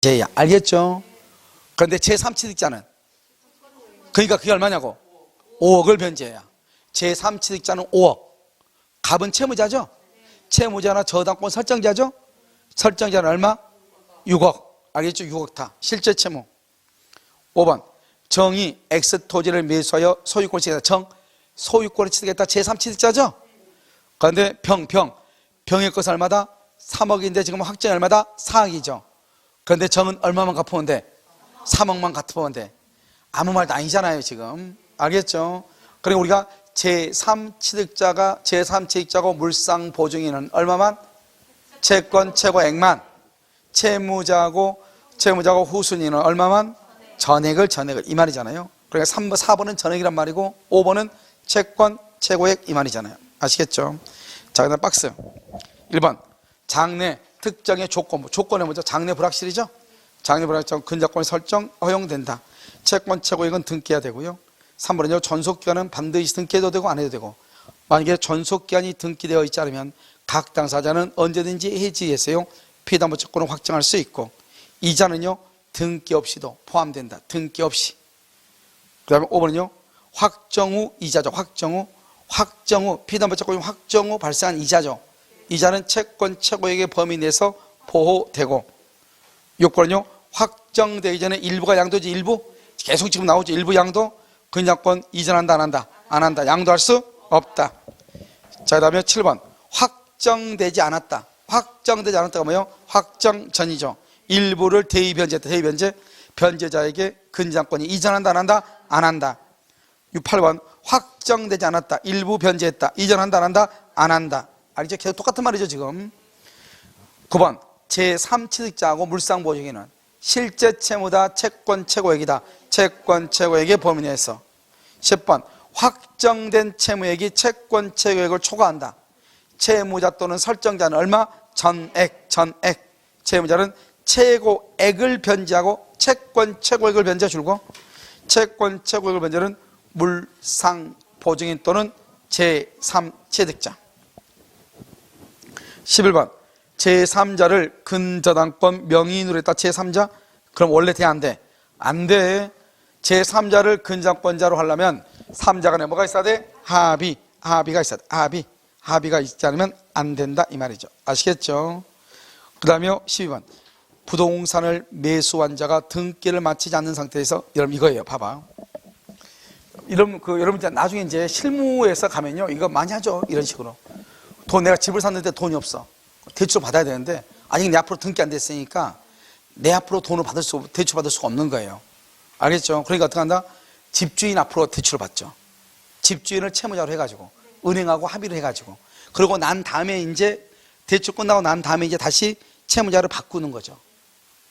제야. 알겠죠? 그런데 제3취득자는 그러니까 그게 얼마냐고? 5억을 변제해야. 제3취득자는 5억. 갑은 채무자죠? 채무자나 저당권 설정자죠? 설정자는 얼마? 6억. 알겠죠? 6억 다. 실제 채무. 5번. 정이 X 토지를 매수하여 소유권을 취득했다. 정, 소유권을 취득했다. 제3취득자죠? 그런데 병의 것은 얼마다? 3억인데 지금 확정이 얼마다? 4억이죠. 그런데 정은 얼마만 갚으면 돼? 3억만 갚으면 돼. 아무 말도 아니잖아요 지금. 알겠죠? 그리고 우리가 제3취득자고 물상보증인은 얼마만? 채권 최고액만. 채무자고 후순위는 얼마만? 전액을 이 말이잖아요. 그러니까 4번은 전액이란 말이고 5번은 채권 최고액 이 말이잖아요. 아시겠죠? 자, 그다음 박스 1번 장래 특정의 조건에 먼저 장래 불확실이죠? 장래 불확실 근저권 설정 허용된다. 채권 최고액은 등기해야 되고요. 3번은요 전속기간은 반드시 등기해도 되고 안 해도 되고, 만약에 전속기간이 등기되어 있지 않으면 각 당사자는 언제든지 해지해서요 피담보 채권을 확정할 수 있고, 이자는요 등기 없이도 포함된다. 등기 없이. 그 다음에 5번은요 확정 후 이자죠. 확정 후 피담보 채권이 확정 후 발생한 이자죠. 이자는 채권 최고액의 범위 내에서 보호되고, 6번은요 확정되기 전에 일부가 양도지. 일부 계속 지금 나오죠. 일부 양도. 근저권 이전한다 안 한다? 양도할 수 없다. 자, 그 다음에 7번 확정되지 않았다. 확정되지 않았다가 뭐예요? 확정 전이죠. 일부를 대의변제했다. 대의변제. 변제자에게 근저권이 이전한다 안 한다? 8번 확정되지 않았다. 일부 변제했다. 이전한다 안 한다? 알죠? 계속 똑같은 말이죠 지금. 9번 제3취득자하고 물상보증인은 실제 채무다. 채권 최고액이다. 채권 최고액의 범위 내에서. 10번 확정된 채무액이 채권 최고액을 초과한다. 채무자 또는 설정자는 얼마? 전액. 채무자는 최고액을 변제하고 채권 최고액을 변제 줄고, 채권 최고액을 변제는 물상보증인 또는 제3취득자. 11번 제3자를 근저당권 명의인으로 했다. 제3자? 그럼 원래 돼 안 돼? 안 돼. 제3자를 근저당권자로 하려면 3자 간에 뭐가 있어야 돼? 합의가 있어야 돼. 합의가 있지 않으면 안 된다 이 말이죠. 아시겠죠? 그 다음에 12번 부동산을 매수한 자가 등기를 마치지 않는 상태에서, 여러분 이거예요. 봐봐. 여러분 나중에 이제 실무에서 가면요 이거 많이 하죠. 이런 식으로 내가 집을 샀는데 돈이 없어. 대출 받아야 되는데 아직 내 앞으로 등기 안 됐으니까 내 앞으로 돈을 대출 받을 수가 없는 거예요. 알겠죠? 그러니까 어떻게 한다? 집주인 앞으로 대출을 받죠. 집주인을 채무자로 해가지고 은행하고 합의를 해가지고, 그리고 난 다음에 이제 대출 끝나고 난 다음에 이제 다시 채무자를 바꾸는 거죠.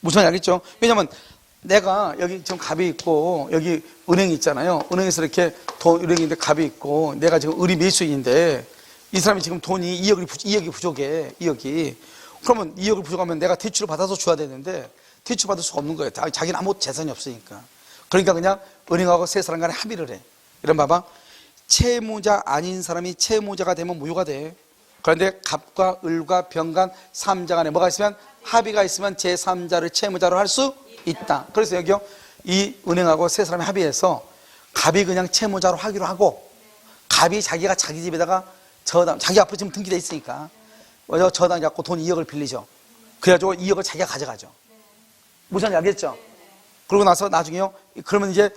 무슨 말인지 알겠죠? 왜냐면 내가 여기 지금 갑이 있고 여기 은행이 있잖아요. 은행에서 이렇게 은행인데 갑이 있고 내가 지금 을이 매수인인데 이 사람이 지금 돈이 2억이 부족해. 2억이. 그러면 2억을 부족하면 내가 대출을 받아서 줘야 되는데 대출 받을 수가 없는 거예요. 자기는 아무 재산이 없으니까. 그러니까 그냥 은행하고 세 사람 간에 합의를 해. 이런 봐봐. 채무자 아닌 사람이 채무자가 되면 무효가 돼. 그런데 갑과 을과 병간 3자 간에 뭐가 있으면, 합의가 있으면 제3자를 채무자로 할 수 있다. 그래서 여기요 이 은행하고 세 사람이 합의해서 갑이 그냥 채무자로 하기로 하고, 갑이 자기가 자기 집에다가 저당, 자기 앞으로 지금 등기돼 있으니까 저당 잡고 돈 2억을 빌리죠. 그래가지고 2억을 자기가 가져가죠. 무슨 말인지 알겠죠? 그러고 나서 나중에요 그러면 이제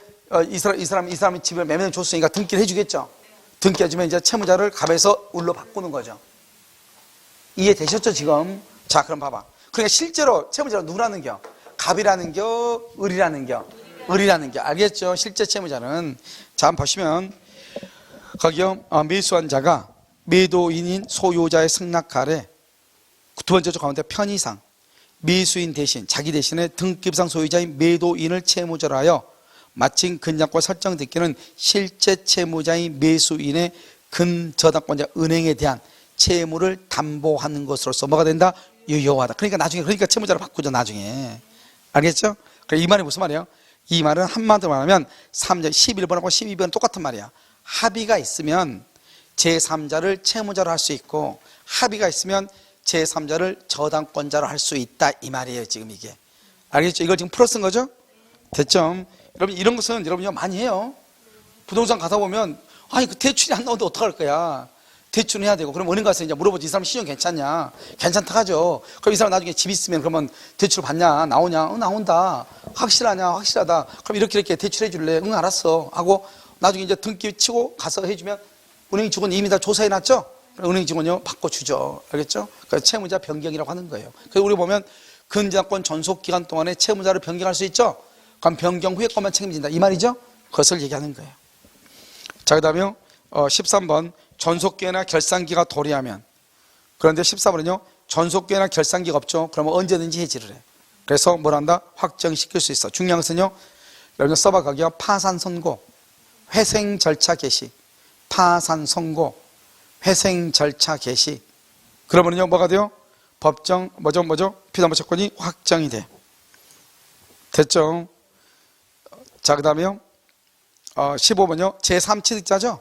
이 사람이 집을 매매를 줬으니까 등기를 해주겠죠. 등기해주면 이제 채무자를 갑에서 을로 바꾸는 거죠. 이해되셨죠 지금? 자, 그럼 봐봐. 그러니까 실제로 채무자는 누구라는 겨? 갑이라는 겨? 을이라는 겨? 알겠죠? 실제 채무자는. 자, 한번 보시면 거기요 매수한 자가 매도인인 소유자의 승낙 아래 두 번째 줄 가운데 편의상 매수인 대신 자기 대신에 등기부상 소유자인 매도인을 채무자로 하여 마친 근저당권 설정듣기는 실제 채무자인 매수인의 근저당권자 은행에 대한 채무를 담보하는 것으로서 뭐가 된다? 유효하다. 그러니까 채무자를 바꾸죠 나중에. 알겠죠? 이 말이 무슨 말이에요? 이 말은 한마디로 말하면 3자 11번하고 12번은 똑같은 말이야. 합의가 있으면 제3자를 채무자로 할 수 있고, 합의가 있으면 제3자를 저당권자로 할 수 있다 이 말이에요 지금 이게. 알겠죠? 이걸 지금 풀어 쓴 거죠? 됐죠? 여러분 이런 것은 여러분이 많이 해요. 부동산 가다 보면 아니 그 대출이 안 나오는데 어떡할 거야. 대출은 해야 되고, 그럼 은행 가서 이제 물어보지. 이 사람 신용 괜찮냐? 괜찮다 하죠. 그럼 이 사람 나중에 집 있으면 그러면 대출 받냐? 나오냐? 나온다. 확실하냐? 확실하다. 그럼 이렇게 대출해 줄래? 응, 알았어. 하고 나중에 이제 등기 치고 가서 해주면 은행 직원이 이미 다 조사해 놨죠? 은행 직원이요 바꿔주죠. 알겠죠? 그래서 채무자 변경이라고 하는 거예요. 그래서 우리 보면 근저당권 존속 기간 동안에 채무자를 변경할 수 있죠? 그럼 변경 후에 것만 책임진다. 이 말이죠? 그것을 얘기하는 거예요. 자, 그 다음에 13번 전속기회나 결산기가 도래하면, 그런데 14번은요 전속기회나 결산기가 없죠. 그러면 언제든지 해지를 해. 그래서 뭘 한다? 확정시킬 수 있어. 중요한 것은요 여러분 써봐가기요 파산선고, 회생절차 개시, 파산선고, 회생절차 개시. 그러면요 뭐가 돼요? 법정 뭐죠? 피담보채권이 확정이 돼. 됐죠? 자, 그 다음에요 15번요 제3취득자죠.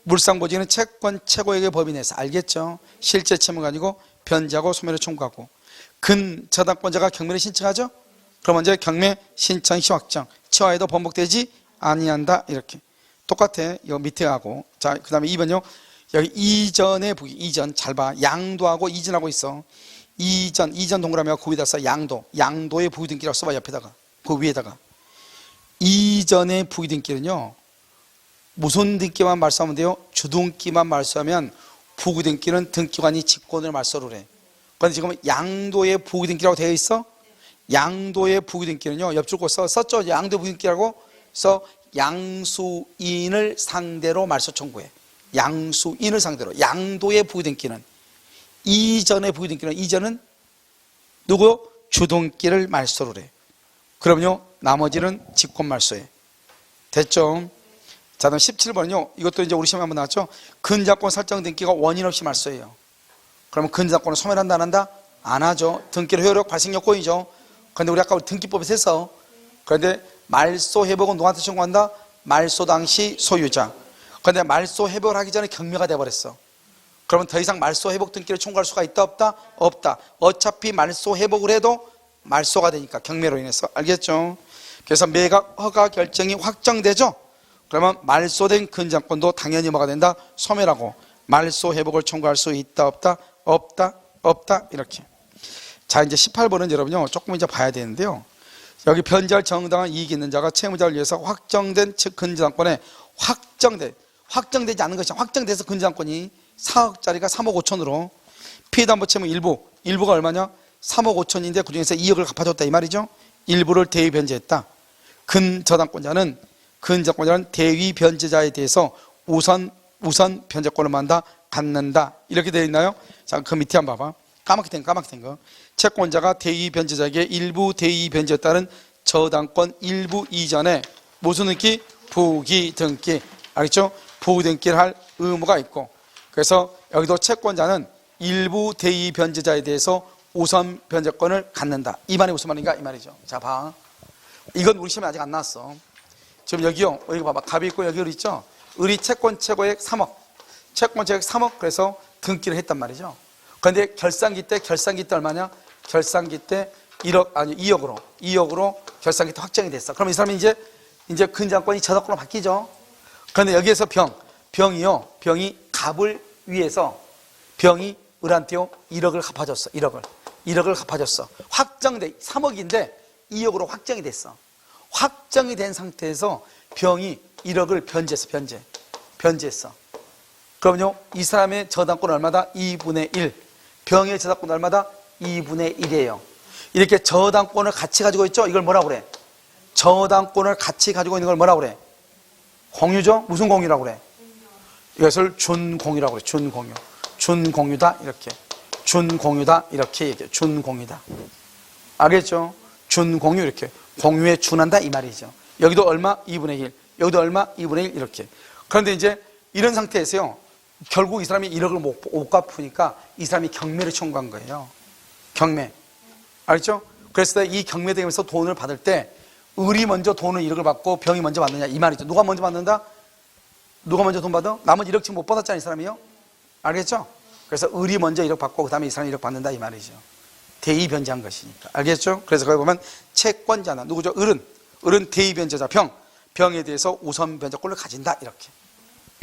물상보증은 채권 최고액의 법인에서, 알겠죠? 실제 채무가 아니고 변제하고 소멸을 청구하고, 근저당권자가 경매를 신청하죠. 그러면 이제 경매 신청 시 확정, 처하에도 번복되지 아니한다. 이렇게 똑같아. 요 밑에 하고. 자, 그 다음에 2번요 여기 이전의 부기, 이전 잘 봐. 양도하고 이전하고 있어. 이전 동그라미가 그 위에다 써. 양도의 부기등기라고 써봐. 옆에다가 그 위에다가. 이전의 부기등기는요 무슨 등기만 말소하면 돼요? 주등기만 말소하면 부기등기는 등기관이 직권을 말소를 해. 그런데 지금 양도의 부기등기라고 되어 있어? 양도의 부기등기는요 옆줄 거 썼죠? 양도의 부기등기라고 써. 양수인을 상대로 말소 청구해. 양수인을 상대로. 양도의 부기등기는. 이전의 부기등기는, 이전은 누구요? 주등기를 말소를 해. 그러면요 나머지는 직권 말소해. 됐죠? 자, 그다음 17번은요 이것도 이제 우리 시험에 한번 나왔죠. 근저당권 설정 등기가 원인 없이 말소해요. 그러면 근저당권을 소멸한다 안 한다? 안 하죠. 등기로 효력 발생 요건이죠. 그런데 우리 아까 등기법에서 했어. 그런데 말소 회복은 누구한테 청구한다? 말소 당시 소유자. 그런데 말소 회복을 하기 전에 경매가 돼버렸어. 그러면 더 이상 말소 회복 등기를 청구할 수가 있다 없다? 없다. 어차피 말소 회복을 해도 말소가 되니까, 경매로 인해서. 알겠죠? 그래서 매각 허가 결정이 확정되죠. 그러면 말소된 근저당권도 당연히 뭐가 된다? 소멸하고 말소 회복을 청구할 수 있다 없다? 없다 이렇게. 자, 이제 18번은 여러분요 조금 이제 봐야 되는데요. 여기 변제할 정당한 이익이 있는 자가 채무자를 위해서 확정된 근저당권에 확정되지 않은 것이 확정돼서 근저당권이 4억짜리가 3억 5천으로 피담보채무 일부가 얼마냐? 3억 5천인데 그중에서 2억을 갚아줬다 이 말이죠. 일부를 대위 변제했다. 근저당권자는 대위 변제자에 대해서 우선 변제권을 갖는다. 이렇게 되어 있나요? 자, 그 밑에 한번 봐봐. 까맣게 된 거. 채권자가 대위 변제자에게 일부 대위 변제했다는 저당권 일부 이전에 무슨 등기? 부기 등기. 알겠죠? 부기 등기를 할 의무가 있고, 그래서 여기도 채권자는 일부 대위 변제자에 대해서 우선 변제권을 갖는다. 이 말이 무슨 말인가? 이 말이죠. 자, 봐. 이건 우리 시험에 아직 안 나왔어. 지금 여기요. 여기 봐봐. 갑이 있고 여기 을 있죠? 을이 채권 최고액 3억. 채권 최고액 3억. 그래서 등기를 했단 말이죠. 그런데 결산기 때 얼마냐? 결산기 때 2억으로 결산기 때 확정이 됐어. 그럼 이 사람이 이제 근저당권이 저당권으로 바뀌죠. 그런데 여기에서 병이 갑을 위해서 병이 을한테요 1억을 갚아줬어. 1억을 갚아줬어. 확정돼. 3억인데 2억으로 확정이 됐어. 확정이 된 상태에서 병이 1억을 변제했어. 그럼요 이 사람의 저당권은 얼마다? 2분의 1. 병의 저당권은 얼마다? 2분의 1이에요. 이렇게 저당권을 같이 가지고 있죠. 이걸 뭐라고 그래? 저당권을 같이 가지고 있는 걸 뭐라고 그래? 공유죠? 무슨 공유라고 그래? 이것을 준공유라고 그래. 준공유다 이렇게. 준공유다 이렇게 얘기해요. 준공유다. 알겠죠? 준공유 이렇게. 공유에 준한다 이 말이죠. 여기도 얼마? 2분의 1. 여기도 얼마? 2분의 1 이렇게. 그런데 이제 이런 상태에서요 결국 이 사람이 1억을 못 갚으니까 이 사람이 경매를 청구한 거예요. 경매. 알겠죠? 그래서 이 경매 대금에서 돈을 받을 때 을이 먼저 돈을 1억을 받고 병이 먼저 받느냐 이 말이죠. 누가 먼저 받는다? 누가 먼저 돈 받아? 나머지 1억 지금 못 받았잖아요 이 사람이요. 알겠죠? 그래서 을이 먼저 1억 받고 그 다음에 이 사람이 1억 받는다 이 말이죠. 대의 변제한 것이니까. 알겠죠? 그래서 거기 보면 채권자는 누구죠? 을은 대의 변제자 병에 대해서 우선 변제권을 가진다. 이렇게.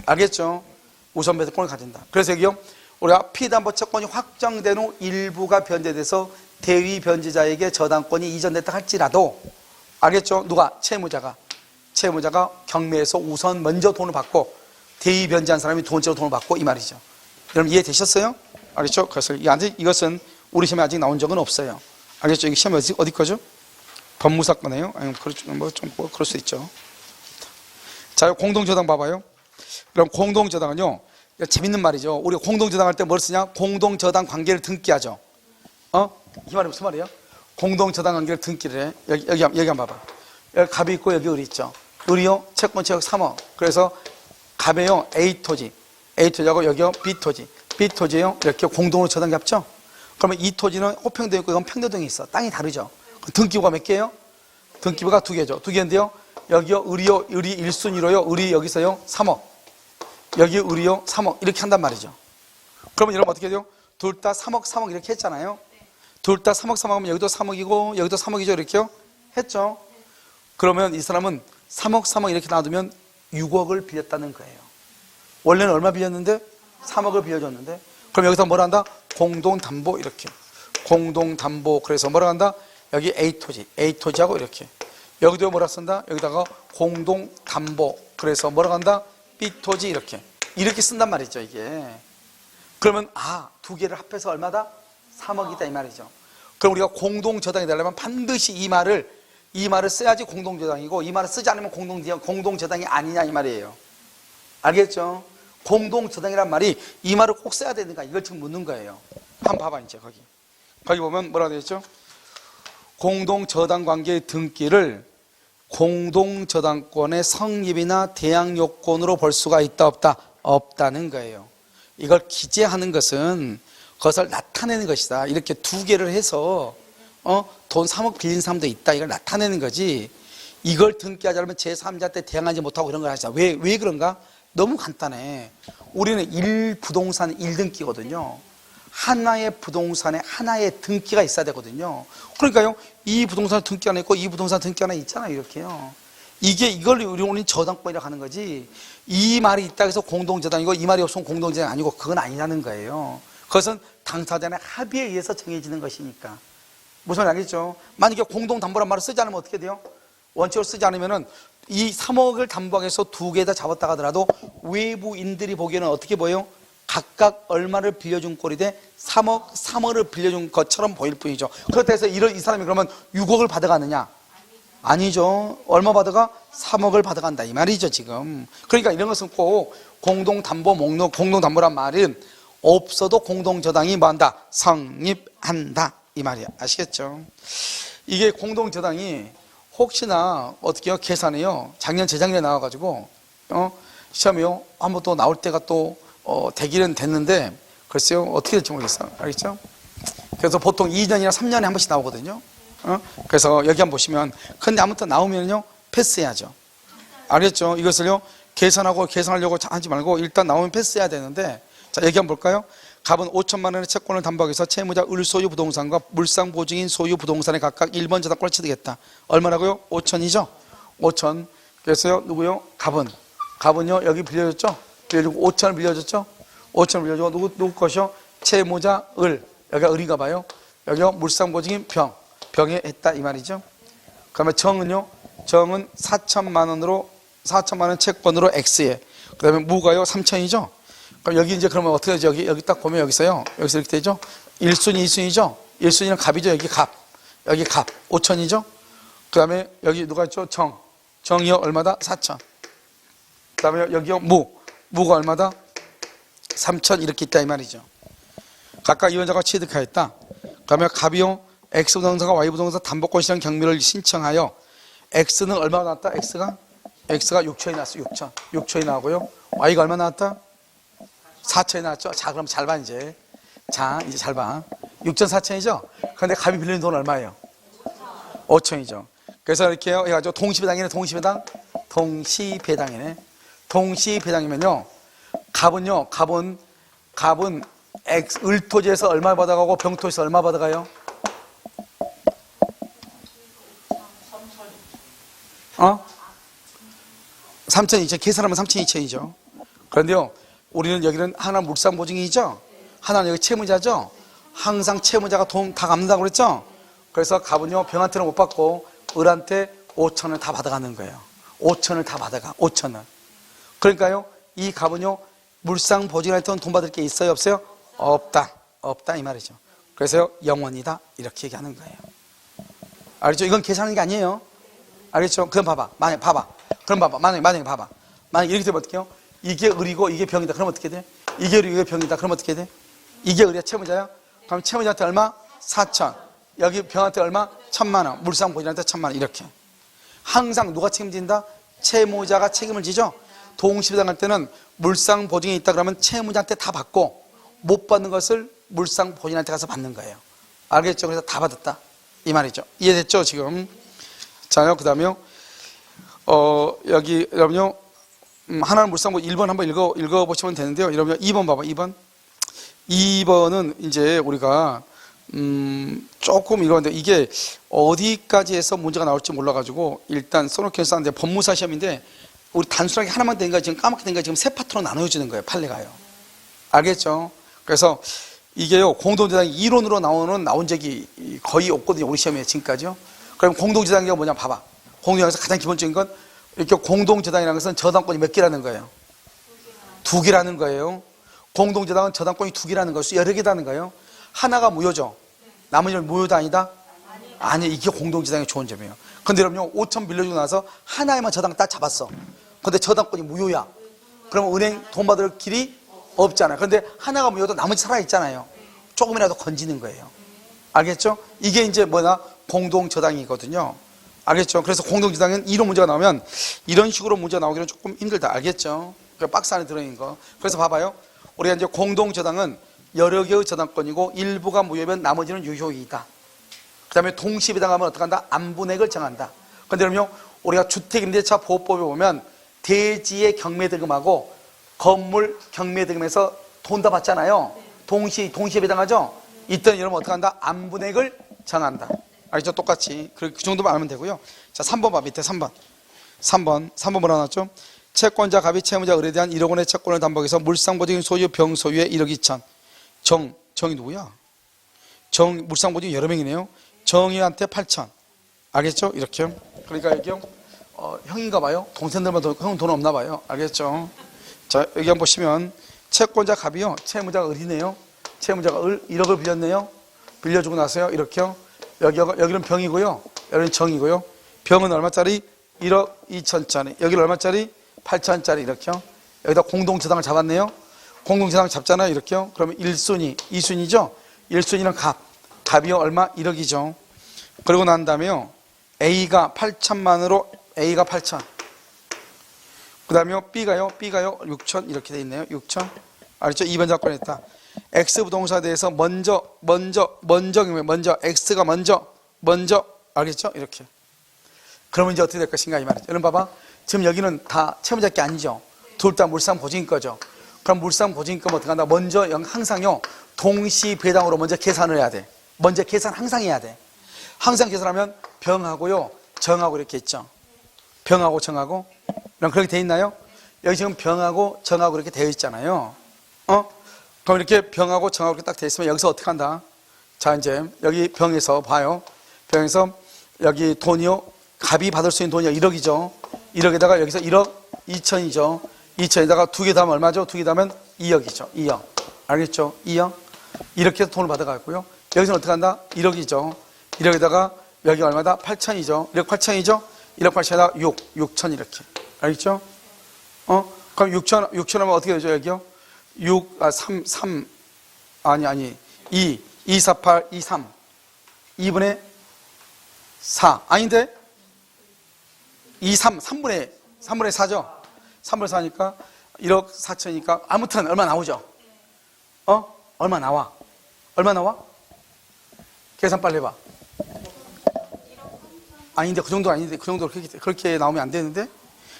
알겠죠? 우선 변제권을 가진다. 그래서 여기요, 우리가 피담보 채권이 확정된 후 일부가 변제돼서 대의 변제자에게 저당권이 이전됐다 할지라도, 알겠죠? 누가? 채무자가 경매에서 우선 먼저 돈을 받고 대의 변제한 사람이 두 번째로 돈을 받고, 이 말이죠. 여러분 이해되셨어요? 알겠죠? 그래서 이것은 우리 시험에 아직 나온 적은 없어요. 알겠죠? 이게 시험이 어디 거죠? 법무사건이에요? 아니면 그럴 수 있죠. 자, 공동저당 봐봐요. 그럼 공동저당은요, 재밌는 말이죠. 우리가 공동저당할 때 뭘 쓰냐? 공동저당 관계를 등기하죠. 이 말이 무슨 말이에요? 공동저당 관계를 등기를 해. 여기 한번 봐봐. 여기 갑이 있고 여기 을이 있죠. 을이요, 채권채역 3억. 그래서 갑에요, A토지하고 여기요, B토지에요, 이렇게 공동으로 저당 잡죠? 그러면 이 토지는 호평도에 있고 이건 평내동에 있어. 땅이 다르죠? 등기부가 몇 개예요? 등기부가 2개죠. 2개인데요. 여기요, 을이 1순위로요. 을이 여기서요, 3억. 여기 을이요, 3억. 이렇게 한단 말이죠. 그러면 여러분 어떻게 돼요? 둘 다 3억 이렇게 했잖아요. 둘 다 3억 하면 여기도 3억이고 여기도 3억이죠. 이렇게요? 했죠? 그러면 이 사람은 3억 이렇게 놔두면 6억을 빌렸다는 거예요. 원래는 얼마 빌렸는데? 3억을 빌려줬는데, 그럼 여기서 뭐라 한다? 공동담보. 이렇게 공동담보. 그래서 뭐라 한다? 여기 A토지하고 이렇게, 여기도 뭐라 쓴다? 여기다가 공동담보. 그래서 뭐라 한다? B토지. 이렇게 쓴단 말이죠. 이게 그러면 두 개를 합해서 얼마다? 3억이다 이 말이죠. 그럼 우리가 공동저당이 되려면 반드시 이 말을 써야지 공동저당이고, 이 말을 쓰지 않으면 공동저당이 아니냐 이 말이에요. 알겠죠? 공동저당이란 말이 이 말을 꼭 써야 되는가, 이걸 지금 묻는 거예요. 한번 봐봐. 이제 거기 보면 뭐라고 되어 있죠? 공동저당 관계의 등기를 공동저당권의 성립이나 대항 요건으로 볼 수가 있다 없다? 없다는 거예요. 이걸 기재하는 것은 그것을 나타내는 것이다. 이렇게 2개를 해서 돈 3억 빌린 사람도 있다, 이걸 나타내는 거지, 이걸 등기하자면 제3자한테 대항하지 못하고 그런 걸 하자. 왜 그런가? 너무 간단해. 우리는 1부동산 1등기거든요. 하나의 부동산에 하나의 등기가 있어야 되거든요. 그러니까요, 이 부동산 등기 하나 있고 이 부동산 등기 하나 있잖아요. 이렇게요. 이걸 우리는 저당권이라고 하는 거지, 이 말이 있다 해서 공동저당이고 이 말이 없으면 공동저당이 아니고, 그건 아니라는 거예요. 그것은 당사자의 합의에 의해서 정해지는 것이니까. 무슨 말인지 알겠죠? 만약에 공동담보란 말을 쓰지 않으면 어떻게 돼요? 원칙으로 쓰지 않으면은 이 3억을 담보하기 위해서 2개 다 잡았다가 하더라도 외부인들이 보기에는 어떻게 보여요? 각각 얼마를 빌려준 꼴이 돼? 3억을 빌려준 것처럼 보일 뿐이죠. 그렇다 해서 이 사람이 그러면 6억을 받아가느냐? 아니죠. 얼마 받아가? 3억을 받아간다 이 말이죠 지금. 그러니까 이런 것은 꼭 공동담보 목록, 공동담보란 말은 없어도 공동저당이 뭐한다? 성립한다 이 말이야. 아시겠죠? 이게 공동저당이 혹시나 어떻게 해요? 계산해요. 작년 재작년에 나와가지고 시험이요, 한번 또 나올 때가 또 되기는 됐는데, 글쎄요 어떻게 될지 모르겠어요. 알겠죠? 그래서 보통 2년이나 3년에 한 번씩 나오거든요. 그래서 여기 한번 보시면, 근데 아무튼 나오면요 패스해야죠. 알겠죠? 이것을요 계산하려고 하지 말고 일단 나오면 패스해야 되는데, 자 여기 한번 볼까요? 갑은 5천만 원의 채권을 담보하기 위해서 채무자 을 소유 부동산과 물상 보증인 소유 부동산에 각각 1번 저당권을 취득했다. 얼마라고요? 5천이죠? 5천. 그래서요 누구요? 갑은요 여기 빌려줬죠? 빌려주고 5천을 빌려줬죠? 5천을 빌려주고 누구 것이요? 채무자 을, 여기가 을인가 봐요. 여기요 물상 보증인 병에 했다 이 말이죠. 그러면 정은요, 정은 4천만 원 채권으로 X에, 그 다음에 무가요 3천이죠. 그럼 여기 이제 그러면 어떻게 되죠? 여기 딱 보면 여기서 이렇게 되죠? 1순위 2순위죠? 1순위는 갑이죠. 여기 갑 5천이죠. 그 다음에 여기 누가 있죠? 정이요 얼마다? 4천. 그 다음에 여기요 무가 얼마다? 3천. 이렇게 있다 이 말이죠. 각각 이원자가 취득하였다. 그러면 갑이요 X부동산과 Y부동산 담보권 시장 경매를 신청하여, X는 얼마가 나왔다? X가 6천이 나왔어. 6천이 나오고요. Y가 얼마 나왔다? 4천이 나왔죠. 자 그럼 잘 봐 이제. 이제 잘 봐. 6천 4천이죠. 그런데 갑이 빌리는 돈 얼마예요? 5천이죠. 그래서 이렇게 해가지고 동시배당이네. 동시배당이네. 동시배당이면요, 갑은 을토지에서 얼마 받아가고 병토지에서 얼마 받아가요? 어? 3,200, 계산하면 3,200이죠. 그런데요, 우리는 여기는 하나 물상보증이죠? 하나는 여기 채무자죠? 항상 채무자가 돈 다 갚는다고 그랬죠? 그래서 갑은요, 병한테는 못 받고, 을한테 5,000을 다 받아가는 거예요. 5,000을 다 받아가, 5,000을. 그러니까요, 이 갑은요, 물상보증한테는 돈 받을 게 있어요, 없어요? 없다. 없다, 이 말이죠. 그래서 영원이다. 이렇게 얘기하는 거예요. 알겠죠? 이건 계산하는 게 아니에요. 알겠죠? 그럼 봐봐. 만약에 봐봐. 그럼 봐봐. 만약에 봐봐. 만약에 이렇게 되면 어떻게 해요? 이게 을이고 이게 병이다. 그럼 어떻게 돼? 이게 을이고 이게 병이다. 그럼 어떻게 돼? 이게 을이야, 채무자야? 그럼 채무자한테 얼마? 4,000. 여기 병한테 얼마? 1,000만 원. 물상보증한테 1,000만 원. 이렇게. 항상 누가 책임진다? 채무자가 책임을 지죠? 동시배당할 때는 물상보증이 있다 그러면 채무자한테 다 받고 못 받는 것을 물상보증한테 가서 받는 거예요. 알겠죠? 그래서 다 받았다. 이 말이죠. 이해됐죠, 지금? 자요, 그 다음에요. 여기, 여러분요. 하나는 물상보증 1번 한번 읽어보시면 되는데요. 여러분 2번 봐봐, 2번. 2번은 이제 우리가, 조금 읽었는데 이게 어디까지 해서 문제가 나올지 몰라가지고 일단 써놓긴 썼는데 법무사 시험인데 우리 단순하게 하나만 된가 지금 까맣게 된가 지금 세 파트로 나눠주는 거예요, 판례가요. 알겠죠? 그래서 이게요, 공동재단이 이론으로 나온 적이 거의 없거든요, 우리 시험에 지금까지요. 그럼 공동재단이 뭐냐, 봐봐. 공동재단에서 가장 기본적인 건 이렇게 공동재단이라는 것은 저당권이 몇 개라는 거예요? 2개라는 거예요. 공동재단은 저당권이 2개라는 거예요. 여러 개라는 거예요. 하나가 무효죠. 나머지는 무효다 아니다? 아니, 이게 공동재단의 좋은 점이에요. 근데 여러분요, 5천 빌려주고 나서 하나에만 저당 딱 잡았어. 근데 저당권이 무효야. 그러면 은행 돈 받을 길이 없잖아요. 근데 하나가 무효도 나머지 살아있잖아요. 조금이라도 건지는 거예요. 알겠죠? 이게 이제 뭐냐? 공동저당이거든요. 알겠죠? 그래서 공동저당은 이런 문제가 나오면 이런 식으로 문제가 나오기는 조금 힘들다. 알겠죠? 박스 안에 들어있는 거. 그래서 봐봐요. 우리가 이제 공동저당은 여러 개의 저당권이고 일부가 무효면 나머지는 유효이다. 그 다음에 동시배당하면 어떻게 한다? 안분액을 정한다. 근데 그럼요, 우리가 주택임대차 보호법에 보면 대지의 경매대금하고 건물 경매대금에서 돈 다 받잖아요. 동시배당하죠? 이때는 여러분 어떻게 한다? 안분액을 정한다. 알겠죠? 똑같이. 그 정도만 알면 되고요. 자, 3번 봐, 밑에 3번. 3번 뭐라 나왔죠? 채권자 갑이 채무자 을에 대한 1억 원의 채권을 담보해서 물상보증인 소유 병 소유의 1억 2천. 정이 누구야? 물상보증이 여러 명이네요. 정의한테 8천. 알겠죠? 이렇게. 그러니까 여기 형인가 봐요. 동생들만 형 돈 없나 봐요. 알겠죠? 자, 여기 한번 보시면 채권자 갑이요, 채무자가 을이네요. 채무자가 1억을 빌렸네요. 빌려주고 나서요, 이렇게요. 여기는 병이고요, 여기는 정이고요. 병은 얼마짜리? 1억 2천짜리. 여기는 얼마짜리? 8천짜리. 이렇게요. 여기다 공동저당을 잡았네요. 공동저당 잡잖아요, 이렇게요. 그러면 1순위, 2순위죠. 1순위는 갑이요, 얼마? 1억이죠. 그리고 난 다음에요, A가 8천만으로 A가 8천. 그 다음에요, B가요 6천. 이렇게 돼 있네요. 6천. 알겠죠? 2번 작권에 있다. X 부동산에 대해서 먼저 X가 먼저 알겠죠? 이렇게. 그러면 이제 어떻게 될 것인가 이 말이죠. 여러분 봐봐. 지금 여기는 다 채무자 게 아니죠. 둘 다 물상보증인 거죠. 그럼 물상보증인권 어떻게 한다? 먼저 항상요, 동시배당으로 먼저 계산을 해야 돼. 먼저 계산 항상 해야 돼. 항상 계산하면 병하고요, 정하고 이렇게 있죠. 병하고 정하고. 그럼 그렇게 돼 있나요? 여기 지금 병하고 정하고 이렇게 되어 있잖아요. 그럼 이렇게 병하고 정하고 이렇게 딱 되어 있으면 여기서 어떻게 한다? 자, 이제 여기 병에서 봐요. 병에서 여기 돈이요, 갑이 받을 수 있는 돈이 1억이죠. 1억에다가 여기서 1억 2천이죠. 2천에다가 2개 더하면 얼마죠? 2개 더하면 2억이죠. 2억. 알겠죠? 2억. 이렇게 해서 돈을 받아가고요. 여기서는 어떻게 한다? 1억이죠. 1억에다가 여기 얼마다? 8천이죠. 1억 8천이죠. 1억 8천에다가 6천 이렇게. 알겠죠? 그럼 6천 하면 어떻게 되죠, 여기요? 2, 2, 4, 8, 2, 3. 2분의 4. 아닌데? 2, 3분의 4죠? 3분의 4니까 1억 4천이니까 아무튼 얼마 나오죠? 얼마 나와? 얼마 나와? 계산 빨리 해봐. 아닌데, 그 정도 아닌데, 그 정도 그렇게 나오면 안 되는데?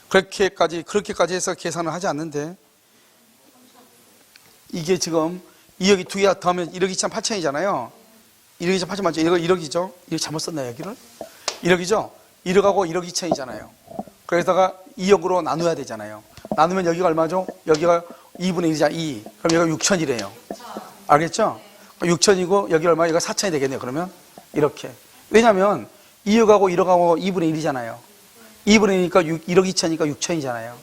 그렇게까지 해서 계산을 하지 않는데. 이게 지금 2억이 2개 더하면 1억 2천 8천이잖아요. 1억 2천 8천 맞죠? 이거 1억이죠? 이거 잘못 썼나, 여기를? 1억이죠? 1억하고 1억 2천이잖아요. 그래서가 2억으로 나눠야 되잖아요. 나누면 여기가 얼마죠? 여기가 2분의 1이잖아. 2. 그럼 여기가 6천이래요. 알겠죠? 6천이고 여기 얼마? 여기가 4천이 되겠네요. 그러면 이렇게. 왜냐하면 2억하고 1억하고 2분의 1이잖아요. 2분의 1이니까 1억 2천이니까 6천이잖아요.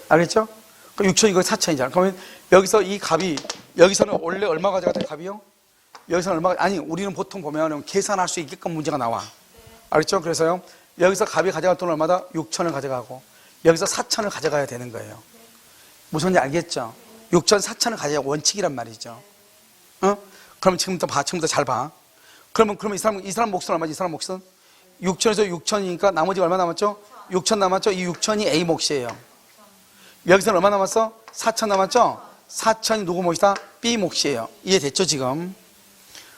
알겠죠? 6천이고 4천이잖아요. 그러면 여기서 이 값이 여기서는 원래 얼마 가져갔다 값이요? 여기서는 얼마? 아니 우리는 보통 보면 계산할 수 있게끔 문제가 나와. 알겠죠? 그래서요 여기서 값이 가져갈 돈은 얼마다? 6천을 가져가고 여기서 4천을 가져가야 되는 거예요. 무슨 말인지 알겠죠? 6천, 4천을 가져야 원칙이란 말이죠. 그럼 지금부터 잘 봐. 그러면 이 사람 몫은 얼마지? 이 사람 몫은 6천에서 6천이니까 나머지가 얼마 남았죠? 6천 남았죠? 이 6천이 A 몫이에요. 여기서는 얼마 남았어? 4천 남았죠? 4천이 누구 몫이다? B 몫이에요. 이해됐죠 지금?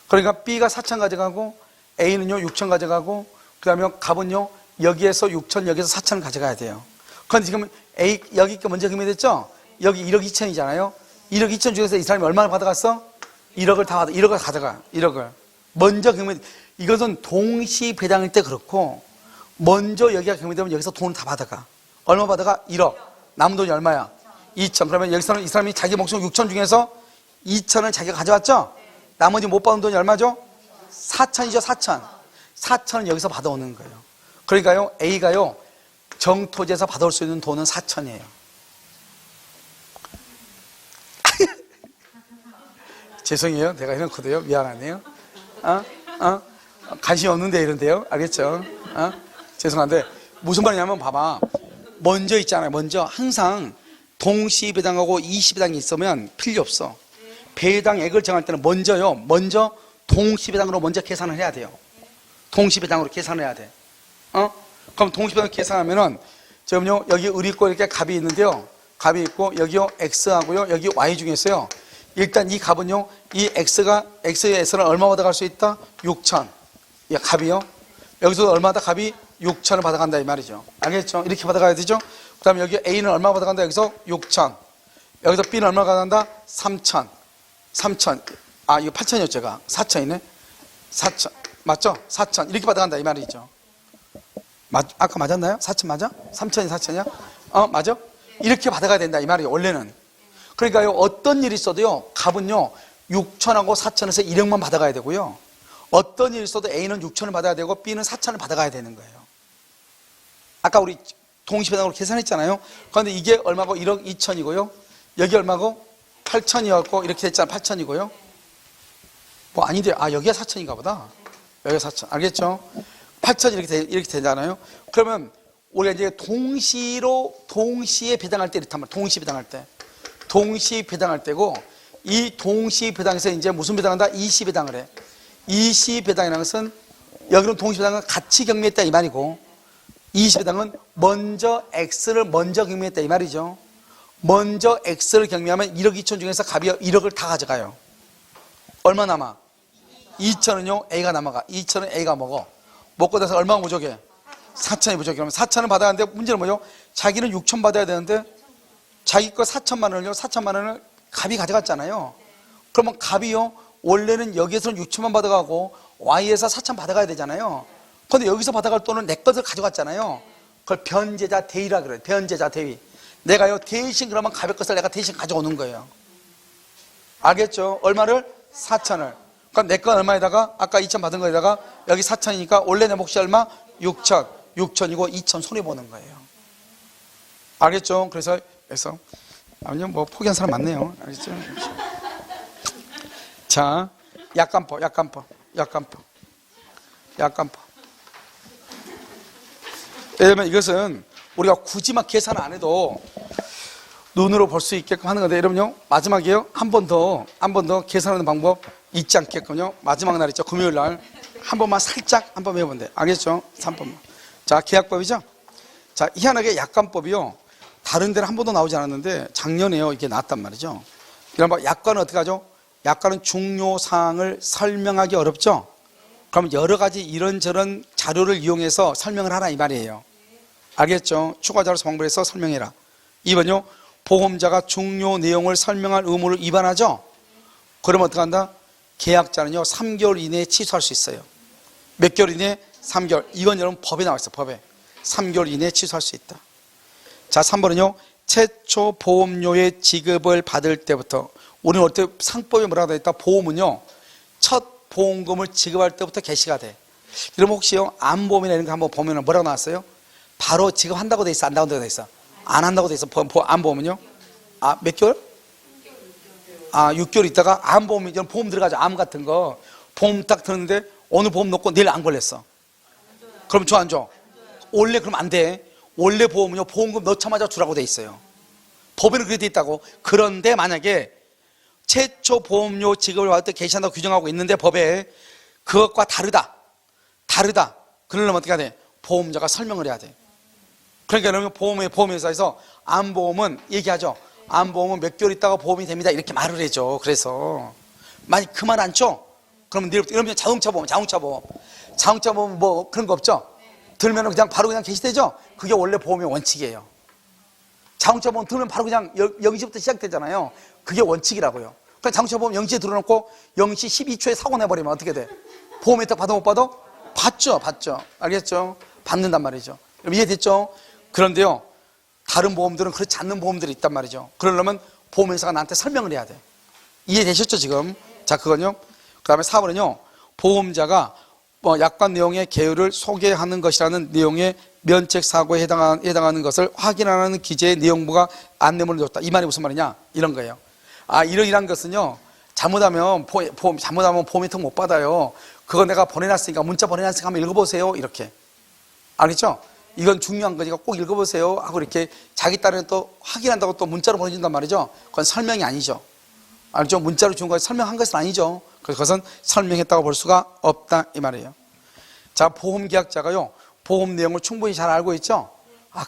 그러니까 B가 4천 가져가고 A는요 6천 가져가고 그 다음에 값은요 여기에서 6천 여기에서 4천 가져가야 돼요. 그런데 지금 A 여기 게 먼저 금액됐죠? 여기 1억 2천이잖아요. 1억 2천 중에서 이 사람이 얼마를 받아갔어? 1억을 다 1억을 가져가. 1억을 먼저 금액. 이것은 동시 배당일 때 그렇고 먼저 여기가 금액되면 여기서 돈을 다 받아가. 얼마 받아가? 1억. 남은 돈이 얼마야? 2천. 그러면 여기서는 이 사람이 자기 몫은 6천 중에서 2천을 자기가 가져왔죠? 나머지 못 받은 돈이 얼마죠? 4천이죠. 4천. 4천은 여기서 받아오는 거예요. 그러니까요 A가요 정토지에서 받아올 수 있는 돈은 4천이에요. 죄송해요. 내가 해놓고도요. 미안하네요. 관심이 없는데 이런데요. 알겠죠? 죄송한데 무슨 말이냐면 봐봐. 먼저 있잖아요. 먼저 항상 동시배당하고 이시배당이 있으면 필요 없어. 배당액을 정할 때는 먼저 동시배당으로 먼저 계산을 해야 돼요. 동시배당으로 계산을 해야 돼. 그럼 동시배당 계산하면은 지금요 여기 을 있고 이렇게 값이 있는데요. 값이 있고 여기요 X하고요 여기 Y 중에서요. 일단 이 값은요 이 X에서는 얼마 받아갈 수 있다? 6천. 이 값이요. 여기서 얼마다 값이 6천을 받아간다 이 말이죠. 알겠죠? 이렇게 받아가야 되죠? 그 다음에 여기 A는 얼마 받아간다? 여기서 6천. 여기서 B는 얼마 받아간다? 3천. 3천. 아 이거 8천이었죠 제가. 4천이네. 4천. 맞죠? 4천. 이렇게 받아간다 이 말이죠. 아까 맞았나요? 4천 맞아? 3천이 4천이야? 맞아? 이렇게 받아가야 된다 이 말이에요 원래는. 그러니까요 어떤 일이 있어도요 값은요 6천하고 4천에서 1억만 받아가야 되고요 어떤 일이 있어도 A는 6천을 받아야 되고 B는 4천을 받아가야 되는 거예요. 아까 우리 동시배당으로 계산했잖아요. 그런데 이게 얼마고? 1억 2천이고요 여기 얼마고? 8천이었고 이렇게 됐잖아. 8천이고요 뭐 아닌데 여기가 4천인가 보다. 여기가 4천. 알겠죠? 8천 이렇게 되잖아요. 그러면 우리가 이제 동시에 배당할 때 이렇단 말이에요. 동시 배당할 때고 이 동시 배당에서 이제 무슨 배당한다? 이시 배당을 해. 이시 배당이라는 것은 여기는 동시 배당은 같이 경미했다 이 말이고 이시 배당은 먼저 X를 먼저 경미했다 이 말이죠. 먼저 X를 경미하면 1억 2천 중에서 값이 1억을 다 가져가요. 얼마 남아? 2천은요 A가 남아가. 2천은 A가 먹어. 먹고 나서 얼마가 부족해? 4천이 부족해. 그러면 4천을 받아야 하는데 문제는 뭐죠? 자기는 6천 받아야 되는데 자기 거 4천만 원을요 4천만 원을 갑이 가져갔잖아요. 그러면 갑이요 원래는 여기에서는 6천만 받아가고 Y에서 4천 받아가야 되잖아요. 그런데 여기서 받아갈 돈은 내 것을 가져갔잖아요. 그걸 변제자 대위라 그래요. 변제자 대위. 내가요 대신 그러면 갑의 것을 내가 대신 가져오는 거예요. 알겠죠? 얼마를? 4천을. 그럼 내 건 얼마에다가 아까 2천 받은 거에다가 여기 4천이니까 원래 내 몫이 얼마? 6천. 6천이고 2천 손해보는 거예요. 알겠죠? 그래서 아니요 뭐 포기한 사람 많네요. 알겠죠? 자, 약간법. 왜냐면 이것은 우리가 굳이 막 계산 안 해도 눈으로 볼 수 있게끔 하는 건데 여러분요 마지막에요 한 번 더 계산하는 방법 잊지 않게끔요 마지막 날 있죠 금요일 날 한 번만 살짝 한번 해보면 돼. 알겠죠? 3번만. 자, 계약법이죠? 자, 희한하게 약관법이요 다른 데는 한 번도 나오지 않았는데 작년에요 이게 나왔단 말이죠. 그럼 약관은 어떻게 하죠? 약관은 중요사항을 설명하기 어렵죠? 그럼 여러 가지 이런저런 자료를 이용해서 설명을 하라 이 말이에요. 알겠죠? 추가 자료서 방법에서 설명해라. 2번요 보험자가 중요 내용을 설명할 의무를 위반하죠? 그러면 어떻게 한다? 계약자는요 3개월 이내에 취소할 수 있어요. 몇 개월 이내에? 3개월. 이건 여러분 법에 나와 있어. 법에. 3개월 이내에 취소할 수 있다. 자, 3번은요. 최초 보험료의 지급을 받을 때부터. 우리는 어때 상법에 뭐라고 되어 있다? 보험은요. 첫 보험금을 지급할 때부터 개시가 돼. 여러분 혹시요 암보험이나 이런 거 한번 보면 뭐라고 나왔어요? 바로 지급한다고 돼 있어? 안 한다고 돼 있어? 안 한다고 돼 있어. 암보험은요? 아, 몇 개월? 6개월 있다가 암보험, 이런 보험 들어가죠. 암 같은 거. 보험 딱 들었는데 오늘 보험 넣고 내일 안 걸렸어. 그럼 줘, 안 줘? 원래 그럼 안 돼. 원래 보험은요, 보험금 넣자마자 주라고 돼 있어요. 법에는 그렇게 돼 있다고. 그런데 만약에 최초 보험료 지급을 받을 때 개시한다고 규정하고 있는데 법에 그것과 다르다. 그러려면 어떻게 해야 돼? 보험자가 설명을 해야 돼. 그러니까 여러분 보험회사에서 암보험은 얘기하죠. 암보험은 몇 개월 있다가 보험이 됩니다. 이렇게 말을 해줘. 그래서 만약 그 말 안 쳐? 그러면 내일부터 이러면 자동차 보험 뭐 그런 거 없죠? 들면 그냥 바로 그냥 개시되죠? 그게 원래 보험의 원칙이에요. 자동차 보험 들면 바로 그냥 0시부터 시작되잖아요. 그게 원칙이라고요. 그러니까 자동차 보험 0시에 들어놓고 0시 12초에 사고 내버리면 어떻게 돼? 보험 혜택 받아 못 받아? 받죠. 알겠죠? 받는단 말이죠. 이해됐죠? 그런데요, 다른 보험들은 그렇지 않는 보험들이 있단 말이죠. 그러려면 보험회사가 나한테 설명을 해야 돼. 이해되셨죠, 지금? 자, 그건요. 그 다음에 4번은요, 보험자가 약관 내용의 개요를 소개하는 것이라는 내용의 면책사고에 해당하는 것을 확인하는 기재의 내용부가 안내문을 줬다. 이 말이 무슨 말이냐? 이런 거예요. 이런 것은요, 잘못하면 보험 혜택 못 받아요. 그거 내가 보내놨으니까, 문자 보내놨으니까 한번 읽어보세요. 이렇게. 알겠죠? 이건 중요한 거니까 꼭 읽어보세요. 하고 이렇게 자기 딴에는 또 확인한다고 또 문자로 보내준단 말이죠. 그건 설명이 아니죠. 알죠? 문자로 준 거 설명한 것은 아니죠. 그것은 설명했다고 볼 수가 없다. 이 말이에요. 자, 보험계약자가요, 보험 내용을 충분히 잘 알고 있죠?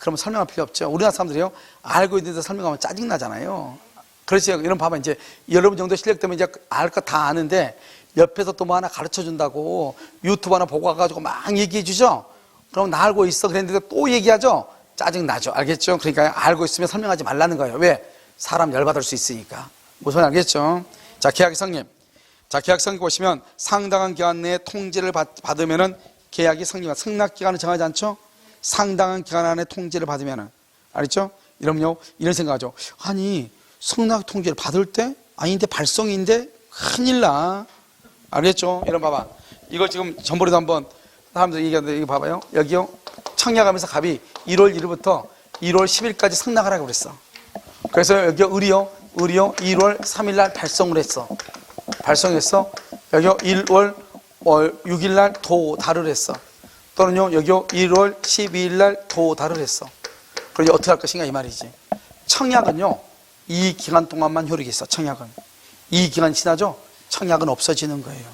그러면 설명할 필요 없죠. 우리나라 사람들이요, 알고 있는데 설명하면 짜증나잖아요. 그렇지. 이런 봐봐. 이제 여러분 정도 실력 때문에 이제 알 거 다 아는데 옆에서 또 뭐 하나 가르쳐 준다고 유튜브 하나 보고 와가지고 막 얘기해 주죠? 그럼 나 알고 있어. 그랬는데 또 얘기하죠? 짜증나죠. 알겠죠? 그러니까 알고 있으면 설명하지 말라는 거예요. 왜? 사람 열받을 수 있으니까. 무슨 말 알겠죠? 자, 계약의 성립. 자, 계약 성립 보시면 상당한 기간 내에 통지를 받으면은 계약이 성립합니다. 승낙 기간을 정하지 않죠? 상당한 기간 안에 통지를 받으면은. 알겠죠? 이러면요, 이런 생각하죠. 아니, 승낙 통지를 받을 때? 아닌데 발송인데? 큰일 나. 알겠죠? 이런 봐봐. 이거 지금 전번에도 한번 사람들이 얘기하는데, 이거 봐봐요. 여기요. 청약하면서 갑이 1월 1일부터 1월 10일까지 승낙하라고 그랬어. 그래서 여기 의료 1월 3일날 발송을 했어. 발송했어. 여기 1월 6일날 도달을 했어. 또는요, 여기 1월 12일날 도달을 했어. 그럼 어떻게 할 것인가 이 말이지. 청약은요, 이 기간 동안만 효력이 있어. 청약은. 이 기간 지나죠? 청약은 없어지는 거예요.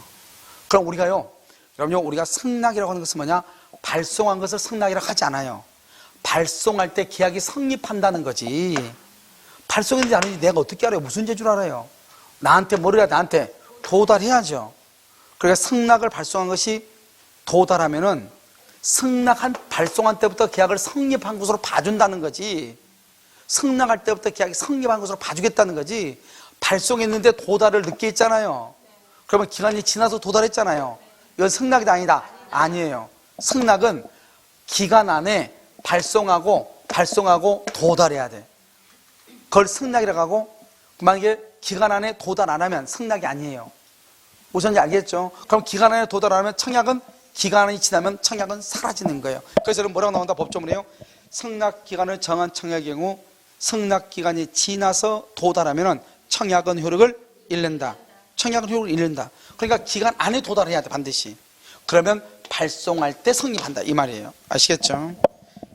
그럼 우리가요, 여러분요, 우리가 승낙이라고 하는 것은 뭐냐? 발송한 것을 승낙이라고 하지 않아요. 발송할 때 계약이 성립한다는 거지. 발송했는지 아닌지 내가 어떻게 알아요? 무슨 재주를 알아요? 나한테 뭐를 해야 돼? 나한테 도달해야죠. 그러니까 승낙을 발송한 것이 도달하면은 발송한 때부터 계약을 성립한 것으로 봐준다는 거지. 승낙할 때부터 계약이 성립한 것으로 봐주겠다는 거지. 발송했는데 도달을 늦게 했잖아요. 그러면 기간이 지나서 도달했잖아요. 이건 승낙이다 아니다? 아니에요. 승낙은 기간 안에 발송하고 도달해야 돼. 그걸 승낙이라고 하고, 만약에 기간 안에 도달 안 하면 승낙이 아니에요. 무슨지 알겠죠? 그럼 기간 안에 도달 안 하면 청약은, 기간이 지나면 청약은 사라지는 거예요. 그래서 여러분 뭐라고 나온다? 법조문에요. 승낙 기간을 정한 청약의 경우 승낙 기간이 지나서 도달하면 청약은 효력을 잃는다. 청약은 효력을 잃는다. 그러니까 기간 안에 도달해야 돼, 반드시. 그러면 발송할 때 성립한다, 이 말이에요. 아시겠죠?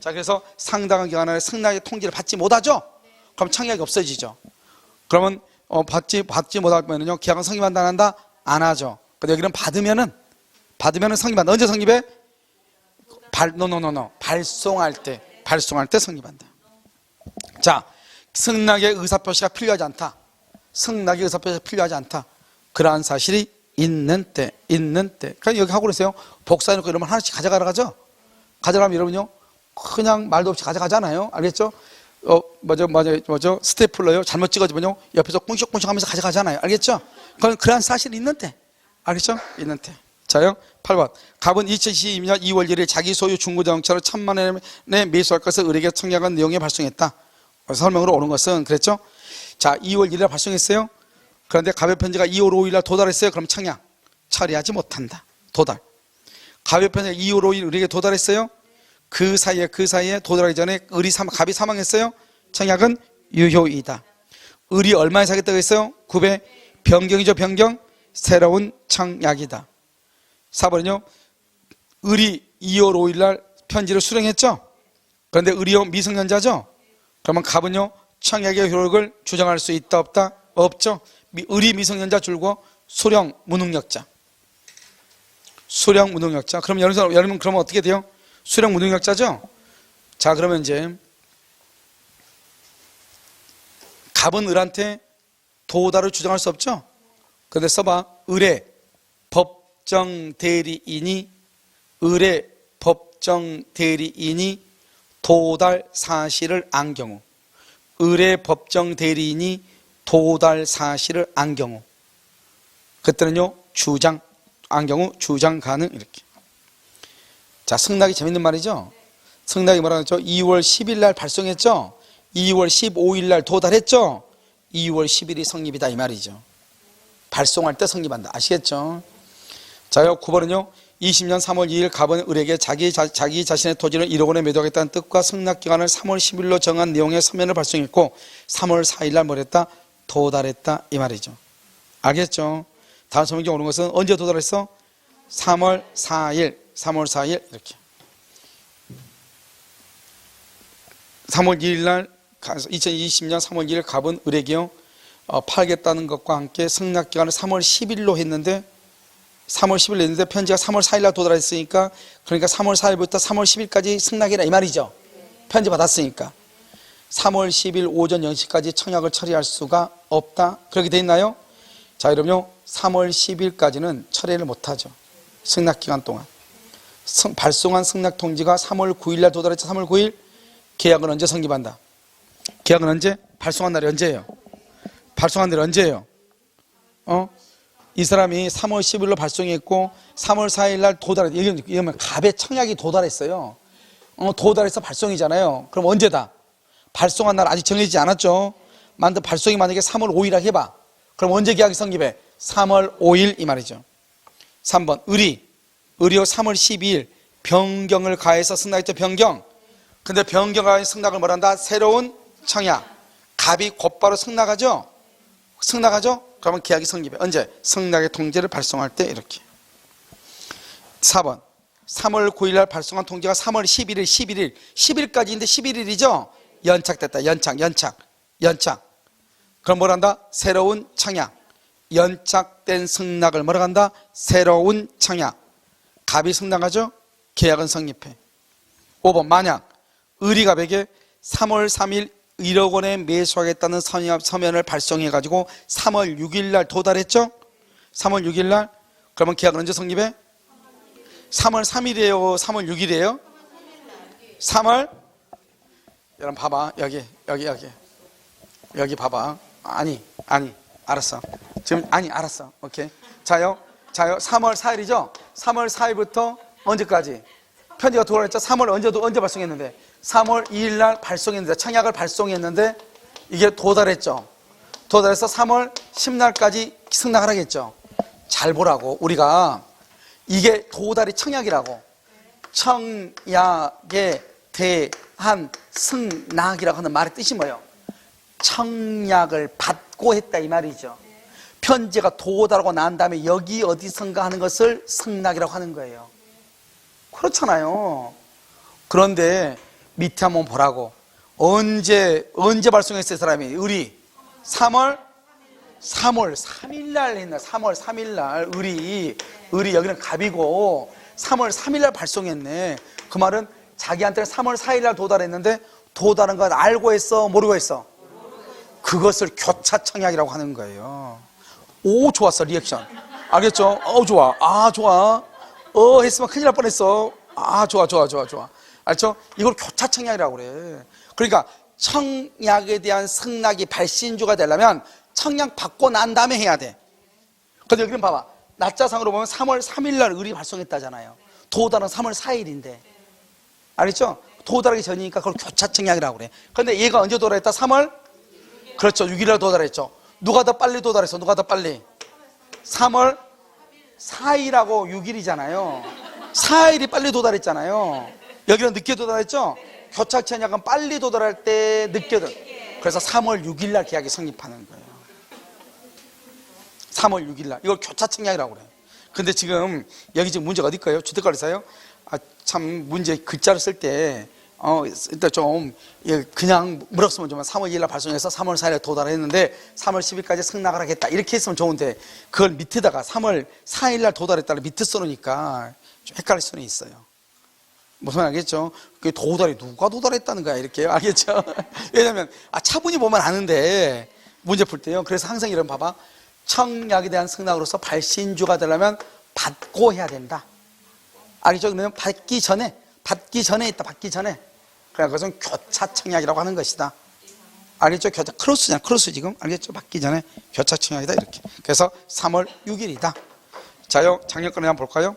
자, 그래서 상당한 기간 안에 승낙의 통지를 받지 못하죠? 그럼 청약이 없어지죠. 그러면 받지 못하면요, 계약은 성립한다 안 한다? 안 하죠. 근데 여기는 받으면은 성립한다. 언제 성립해? 발송할 때 성립한다. 자, 승낙의 의사표시가 필요하지 않다. 승낙의 의사표시가 필요하지 않다. 그러한 사실이 있는 때. 그러니까 여기 하고 그러세요. 복사해놓고 이러면 하나씩 가져가라 하죠? 가져가면 여러분요, 그냥 말도 없이 가져가잖아요. 알겠죠? 뭐죠? 스테플러요. 잘못 찍어주면요, 옆에서 꿍식꿍식 하면서 가져가잖아요. 알겠죠? 그건 그러한 사실이 있는 때. 알겠죠? 있는 때. 자요, 8번. 갑은 2022년 2월 1일 자기 소유 중고자동차를 1,000만 원에 매수할 것을 을에게 청약한 내용에 발송했다. 설명으로 옳은 것은 그랬죠? 자, 2월 1일에 발송했어요. 그런데 갑의 편지가 2월 5일 날 도달했어요. 그럼 청약 처리하지 못한다. 도달. 갑의 편지가 2월 5일 을에게 도달했어요. 그 사이에 도달하기 전에 갑이 사망했어요. 청약은 유효이다. 을이 얼마에 사겠다고 했어요? 9배. 변경이죠, 변경. 새로운 청약이다. 4번은요, 을이 2월 5일 날 편지를 수령했죠. 그런데 을이요, 미성년자죠. 그러면 갑은요, 청약의 효력을 주장할 수 있다, 없다? 없죠. 을이 미성년자 줄고 수령 무능력자. 수령 무능력자. 그럼 여러분 그러면 어떻게 돼요? 수령 무능력자죠. 자, 그러면 이제 갑은 을한테 도달을 주장할 수 없죠. 그런데 써봐. 을의 법정 대리인이 도달 사실을 안 경우, 을의 법정 대리인이 도달 사실을 안 경우, 그때는요, 안 경우 주장 가능. 이렇게. 자, 승낙이 재밌는 말이죠. 승낙이 뭐라고 했죠? 2월 10일 날 발송했죠. 2월 15일 날 도달했죠. 2월 10일이 성립이다 이 말이죠. 발송할 때 성립한다. 아시겠죠? 자요, 9번은요, 20년 3월 2일 갑은 을에게 자기 자신의 토지를 1억 원에 매도하겠다는 뜻과 승낙기간을 3월 10일로 정한 내용의 서면을 발송했고 3월 4일 날 뭐랬다? 도달했다 이 말이죠. 알겠죠? 다음 설명에 오는 것은 언제 도달했어? 3월 4일 이렇게. 3월 2일 날 2020년 3월 2일 갑은 을에게요, 팔겠다는 것과 함께 승낙기간을 3월 10일로 했는데 3월 10일 했는데 편지가 3월 4일 날 도달했으니까, 그러니까 3월 4일부터 3월 10일까지 승낙이라 이 말이죠. 편지 받았으니까 3월 10일 오전 0시까지 청약을 처리할 수가 없다. 그렇게 돼 있나요? 자, 여러분요, 3월 10일까지는 처리를 못하죠. 승낙기간 동안. 발송한 승낙 통지가 3월 9일 날 도달했죠. 3월 9일. 계약은 언제 성립한다? 계약은 언제? 발송한 날이 언제예요? 발송한 날이 언제예요? 이 사람이 3월 10일로 발송했고 3월 4일 날 도달했다. 이러면 갑의 청약이 도달했어요. 도달해서 발송이잖아요. 그럼 언제다? 발송한 날 아직 정해지지 않았죠. 발송이 만약에 3월 5일이라 해봐. 그럼 언제 계약이 성립해? 3월 5일 이 말이죠. 3번 을이요 3월 12일 변경을 가해서 승낙했죠. 변경. 근데 변경을 승낙을 뭐란다? 새로운 청약. 갑이 곧바로 승낙하죠. 그러면 계약이 성립해. 언제? 승낙의 통지를 발송할 때 이렇게. 4번 3월 9일 날 발송한 통지가 3월 11일까지인데 11일이죠. 연착됐다. 연착. 그럼 뭐란다? 새로운 청약. 연착된 승낙을 뭐라고 한다? 새로운 청약. 갑이 승낙하죠? 계약은 성립해. 5번 만약 을이 갑에게 3월 3일 1억 원에 매수하겠다는 서면을 발송해가지고 3월 6일 날 도달했죠? 3월 6일 날. 그러면 계약은 언제 성립해? 3월 3일이에요? 3월 6일이에요? 3월. 여러분 봐봐. 여기 봐봐. 아니 알았어. 지금 알았어. 오케이. 자요 3월 4일이죠? 3월 4일부터 언제까지? 편지가 도달했죠? 3월 언제 발송했는데? 3월 2일 날 발송했는데, 청약을 발송했는데 이게 도달했죠. 도달해서 3월 10날까지 승낙을 하겠죠. 잘 보라고. 우리가 이게 도달이 청약이라고. 청약에 대한 승낙이라고 하는 말의 뜻이 뭐예요? 청약을 받고 했다 이 말이죠. 편지가 도달하고 난 다음에 여기 어디선가 하는 것을 승낙이라고 하는 거예요. 그렇잖아요. 그런데 밑에 한번 보라고. 언제 발송했어요, 사람이? 을이 3월 3일 날 했나? 3월 3일 날 을이 여기는 갑이고 3월 3일 날 발송했네. 그 말은 자기한테는 3월 4일 날 도달했는데 도달한 건 알고 했어, 모르고 했어? 그것을 교차 청약이라고 하는 거예요. 오, 좋았어, 리액션. 알겠죠? 좋아. 좋아. 했으면 큰일 날 뻔했어. 좋아. 알죠? 이걸 교차 청약이라고 그래. 그러니까 청약에 대한 승낙이 발신주가 되려면 청약 받고 난 다음에 해야 돼. 근데 여기는 봐봐. 날짜상으로 보면 3월 3일 날 을이 발송했다잖아요. 도달은 3월 4일인데. 알겠죠? 도달하기 전이니까 그걸 교차청약이라고 그래. 근데 얘가 언제 도달했다? 3월? 그렇죠. 6일 날 도달했죠. 누가 더 빨리 도달했어? 누가 더 빨리? 3월 4일하고 6일이잖아요. 4일이 빨리 도달했잖아요. 여기는 늦게 도달했죠? 교차청약은 빨리 도달할 때 늦게 도달. 그래서 3월 6일 날 계약이 성립하는 거예요. 3월 6일 날. 이걸 교차청약이라고 그래요. 근데 지금 여기 지금 문제가 어디 거예요? 주택거래사요? 참 문제 글자를 쓸 때 일단 좀 그냥 뭐라고 쓰면 좀 3월 2일 날 발송해서 3월 4일에 도달했는데 3월 10일까지 승낙을 하겠다 이렇게 했으면 좋은데 그걸 밑에다가 3월 4일 날 도달했다를 밑에 써놓으니까 좀 헷갈릴 수는 있어요. 무슨 말 알겠죠? 그게 도달이 누가 도달했다는 거야 이렇게 알겠죠? 왜냐면 차분히 보면 아는데 문제 풀 때요. 그래서 항상 이런 봐봐. 청약에 대한 승낙으로서 발신주가 되려면 받고 해야 된다. 알겠죠? 그러면 받기 전에 있다. 받기 전에. 그래 그것은 교차청약이라고 하는 것이다. 알겠죠? 크로스잖아. 크로스 지금 알겠죠? 받기 전에 교차청약이다 이렇게. 그래서 3월 6일이다. 자요 장려권을 한번 볼까요?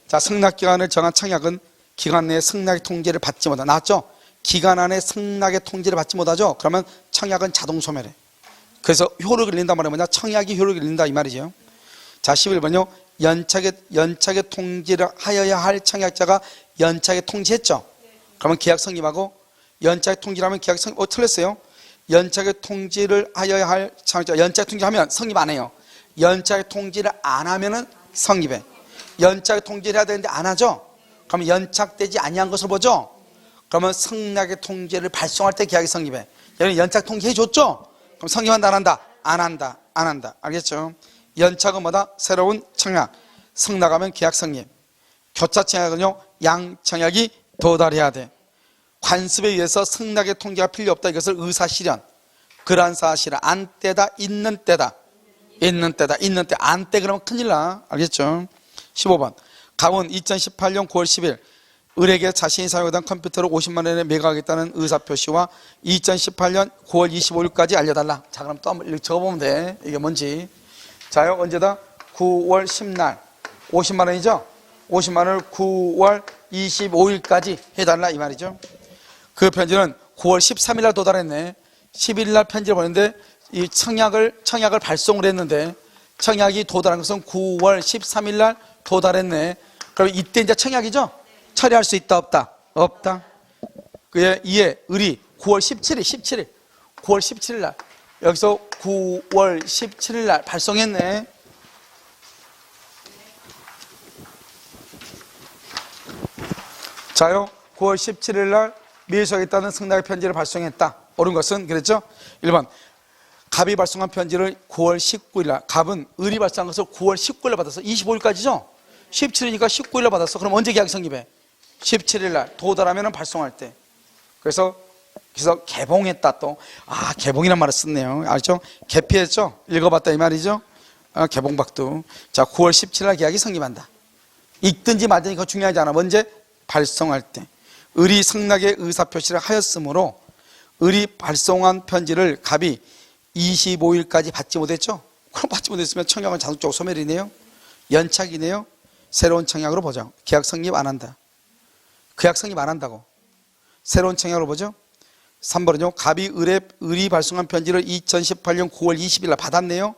자, 승낙기간을 정한 청약은 기간 내에 승낙의 통지를 받지 못한다. 나왔죠? 기간 안에 승낙의 통지를 받지 못하죠? 그러면 청약은 자동 소멸해. 그래서 효력을 잃는단 말은 뭐냐? 청약이 효력을 잃는다 이 말이죠. 자, 11번요. 연착에 통지를 하여야 할 청약자가 연착에 통지했죠? 그러면 계약 성립하고 연착에 통지하면 계약 성립. 틀렸어요. 연착에 통지를 하여야 할 청약자 연착에 통지하면 성립 안 해요. 연착에 통지를 안 하면은 성립해. 연착에 통지를 해야 되는데 안 하죠? 그러면 연착되지 아니한 것을 보죠? 그러면 승낙의 통지를 발송할 때 계약이 성립해. 여기는 연착 통지해 줬죠? 그럼 성립한다 안 한다? 안 한다. 안 한다. 알겠죠? 연착은 뭐다? 새로운 청약. 승낙하면 계약 성립. 교차 청약은요, 양 청약이 도달해야 돼. 관습에 의해서 승낙의 통지가 필요 없다. 이것을 의사실현. 그러한 사실은 안 때다, 있는 때다. 있는 때다, 있는 때. 안 때 그러면 큰일 나. 알겠죠? 15번. 갑은 2018년 9월 10일 을에게 자신이 사용하던 컴퓨터를 50만 원에 매각하겠다는 의사표시와 2018년 9월 25일까지 알려달라. 자, 그럼 또 한번 적어보면 돼. 이게 뭔지. 자요, 언제다? 9월 10날 50만 원이죠? 50만 원을 9월 25일까지 해달라 이 말이죠. 그 편지는 9월 13일 날 도달했네. 11일 날 편지를 보냈는데 이 청약을 발송을 했는데 청약이 도달한 것은 9월 13일 날 도달했네. 그럼 이때 이제 청약이죠? 처리할 수 있다 없다? 없다. 그에 이에 을이 9월 17일 9월 17일 날 여기서 9월 17일 날 발송했네. 자요, 9월 17일 날 매수하겠다는 승낙의 편지를 발송했다. 옳은 것은 그랬죠? 1번. 갑이 발송한 편지를 9월 19일 날, 갑은 을이 발송한 것을 9월 19일 날 받았어. 25일까지죠? 17일이니까 19일 날 받았어. 그럼 언제 계약이 성립해? 17일 날 도달하면 발송할 때. 그래서 개봉했다 또. 개봉이란 말을 썼네요. 알죠? 개피했죠? 읽어봤다 이 말이죠? 개봉박두. 자, 9월 17일 날 계약이 성립한다. 읽든지 말든지 그거 중요하지 않아. 먼저 발송할 때. 을이 승낙의 의사표시를 하였으므로 을이 발송한 편지를 갑이 25일까지 받지 못했죠? 그럼 받지 못했으면 청약은 자동적으로 소멸이네요. 연착이네요. 새로운 청약으로 보죠. 계약 성립 안 한다. 계약 성립 안 한다고. 새로운 청약으로 보죠. 3번은요. 갑이 을이 발송한 편지를 2018년 9월 20일 날 받았네요.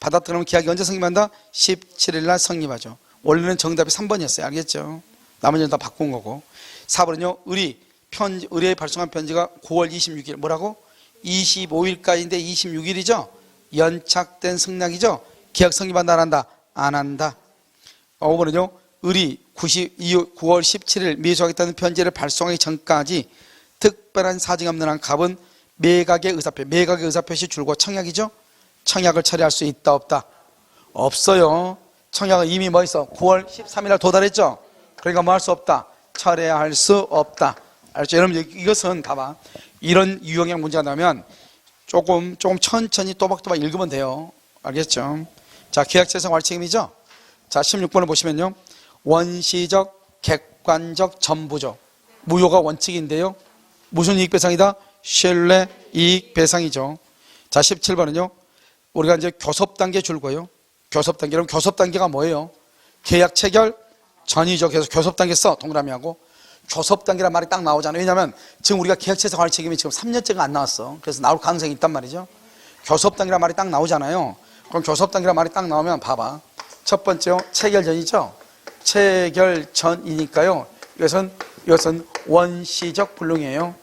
받았다 그러면 계약이 언제 성립한다? 17일 날 성립하죠. 원래는 정답이 3번이었어요. 알겠죠? 나머지는 다 바꾼 거고. 4번은요. 을이 발송한 편지가 9월 26일 뭐라고? 25일까지인데 26일이죠? 연착된 승낙이죠? 계약 성립한다 안 한다? 안 한다. 5번은요. 을이 9월 17일 매수하겠다는 편지를 발송하기 전까지 특별한 사정이 없는 한 갑은 매각의 의사표시 줄고 청약이죠? 청약을 처리할 수 있다 없다? 없어요. 청약은 이미 뭐 있어? 9월 13일 날 도달했죠? 그러니까 뭐 할 수 없다? 처리할 수 없다. 알죠? 여러분 이것은 봐봐. 이런 유형의 문제가 나면 조금 천천히 또박또박 읽으면 돼요. 알겠죠? 자, 계약재성 완책임이죠? 자, 16번을 보시면요. 원시적, 객관적, 전부적. 무효가 원칙인데요. 무슨 이익배상이다? 신뢰 이익배상이죠. 자, 17번은요. 우리가 이제 교섭단계 줄고요. 교섭 단계. 그럼 교섭 단계가 뭐예요? 계약 체결 전이죠. 그래서 교섭 단계 써, 동그라미하고. 교섭 단계란 말이 딱 나오잖아요. 왜냐하면 지금 우리가 계약체에서 관리 책임이 지금 3년째가 안 나왔어. 그래서 나올 가능성이 있단 말이죠. 교섭 단계란 말이 딱 나오잖아요. 그럼 교섭 단계란 말이 딱 나오면 봐봐. 첫 번째요, 체결 전이죠. 체결 전이니까요. 이것은 원시적 불능이에요.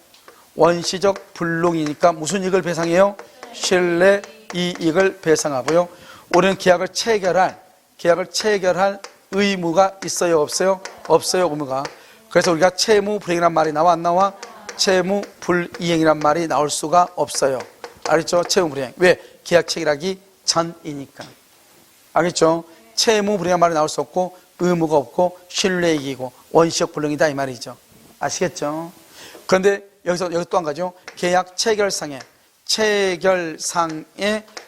원시적 불능이니까 무슨 이익을 배상해요? 신뢰 이익을 배상하고요. 우리는 계약을 체결할 의무가 있어요, 없어요? 없어요, 의무가. 그래서 우리가 채무불이행이란 말이 나와 안 나와? 채무불이행이란 말이 나올 수가 없어요. 알겠죠? 채무불이행. 왜? 계약 체결하기 전이니까. 알겠죠? 채무불이행이란 말이 나올 수 없고 의무가 없고 신뢰이익이고 원시적 불능이다 이 말이죠. 아시겠죠? 그런데 여기 또 한 가지요. 계약 체결상에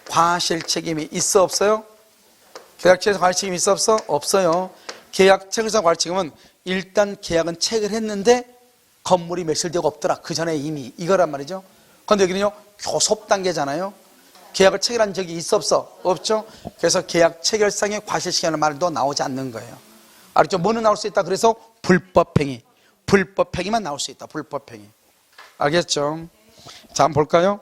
과실 책임이 있어 없어요? 계약 체결상 과실 책임이 있어 없어? 없어요. 계약 체결상 과실 책임은 일단 계약은 체결했는데 건물이 매실되고 없더라. 그 전에 이미 이거란 말이죠. 그런데 여기는요, 교섭 단계잖아요. 계약을 체결한 적이 있어 없어? 없죠. 그래서 계약 체결상의 과실시키는 말도 나오지 않는 거예요. 알았죠? 뭐는 나올 수 있다? 그래서 불법행위만 나올 수 있다. 불법행위. 알겠죠? 자, 한번 볼까요?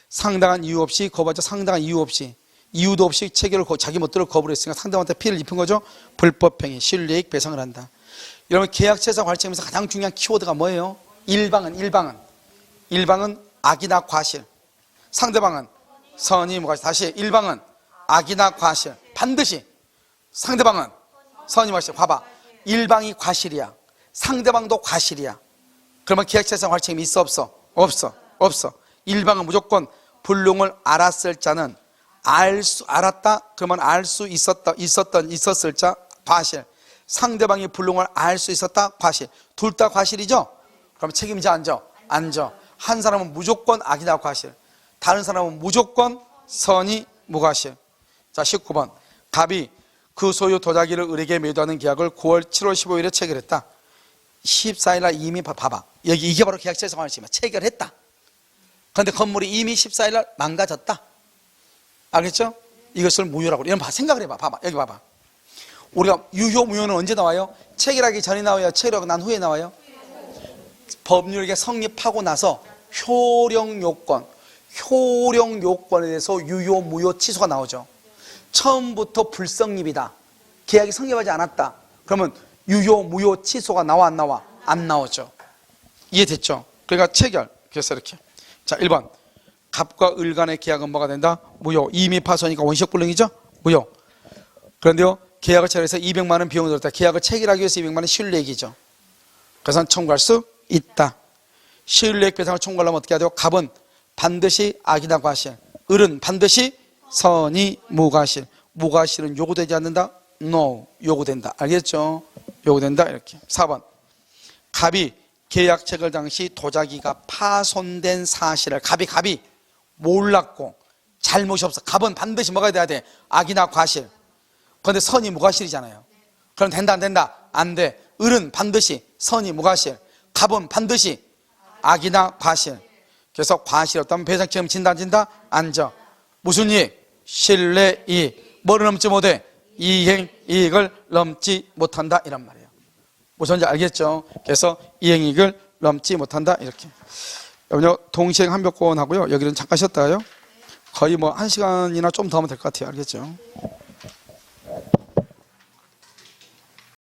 상당한 이유 없이 거부하죠. 상당한 이유 없이, 이유도 없이 체결을 자기 멋대로 거부를 했으니까 상대방한테 피해를 입힌 거죠. 불법행위, 실리익 배상을 한다. 여러분, 계약체상 관리책임에서 가장 중요한 키워드가 뭐예요? 일방은 악이나 과실, 상대방은 선의 무과실. 다시, 일방은 악이나 과실. 반드시 상대방은 선의 무과실. 봐봐, 일방이 과실이야, 상대방도 과실이야. 그러면 계약체상 관리책임이 있어 없어? 없어. 일방은 무조건 불능을 알았을 자는 알았다 그러면 알 수 있었을 자 과실. 상대방이 불능을 알 수 있었다 과실. 둘 다 과실이죠? 그럼 책임자 안져. 한 사람은 무조건 악이다 과실, 다른 사람은 무조건 선의 무과실. 자, 19번. 갑이 그 소유 도자기를 을에게 매도하는 계약을 9월 7월 15일에 체결했다. 14일날 이미 봐봐. 여기 이게 바로 계약체에서 관리책임이야. 체결했다. 그런데 건물이 이미 14일날 망가졌다. 알겠죠? 이것을 무효라고 그래. 이런 생각을 해봐. 봐봐. 여기 봐봐. 우리가 유효, 무효는 언제 나와요? 체결하기 전에 나와요? 체결하고 난 후에 나와요? 법률이 성립하고 나서 효력 요건에 대해서 유효, 무효, 취소가 나오죠. 처음부터 불성립이다, 계약이 성립하지 않았다, 그러면 유효, 무효, 취소가 나와 안 나와? 안 나오죠. 이해됐죠? 그러니까 체결. 그래서 이렇게. 자, 1번. 갑과 을 간의 계약은 뭐가 된다? 무효. 이미 파손이니까 원시적 불능이죠? 무효. 그런데요, 계약을 체결해서 200만 원 비용을 들었다. 계약을 체결하기 위해서 200만 원 실례액이죠. 그래서 청구할 수 있다. 실례액 배상을 청구하려면 어떻게 해야 돼요? 갑은 반드시 악이나 과실, 을은 반드시 선의 무과실. 무과실은 요구되지 않는다? No. 요구된다. 알겠죠? 요구된다. 이렇게. 4번. 갑이 계약 체결 당시 도자기가 파손된 사실을 갑이 몰랐고 잘못이 없어. 갑은 반드시 뭐가 돼야 돼? 악이나 과실. 그런데 선의 무과실이잖아요. 그럼 된다 안 된다? 안 돼. 을은 반드시 선의 무과실, 갑은 반드시 악이나 과실. 그래서 과실이 없다면 배상 책임 진다 안 져. 무슨 이익? 신뢰 이익. 뭐를 넘지 못해? 이행 이익을 넘지 못한다 이란 말이에요. 무슨지 알겠죠? 그래서 이행 이익을 넘지 못한다 이렇게. 여러분요, 동시행 한 몇 건 하고요. 여기는 잠깐 쉬었다가요. 거의 뭐 1시간이나 좀 더 하면 될 것 같아요. 알겠죠?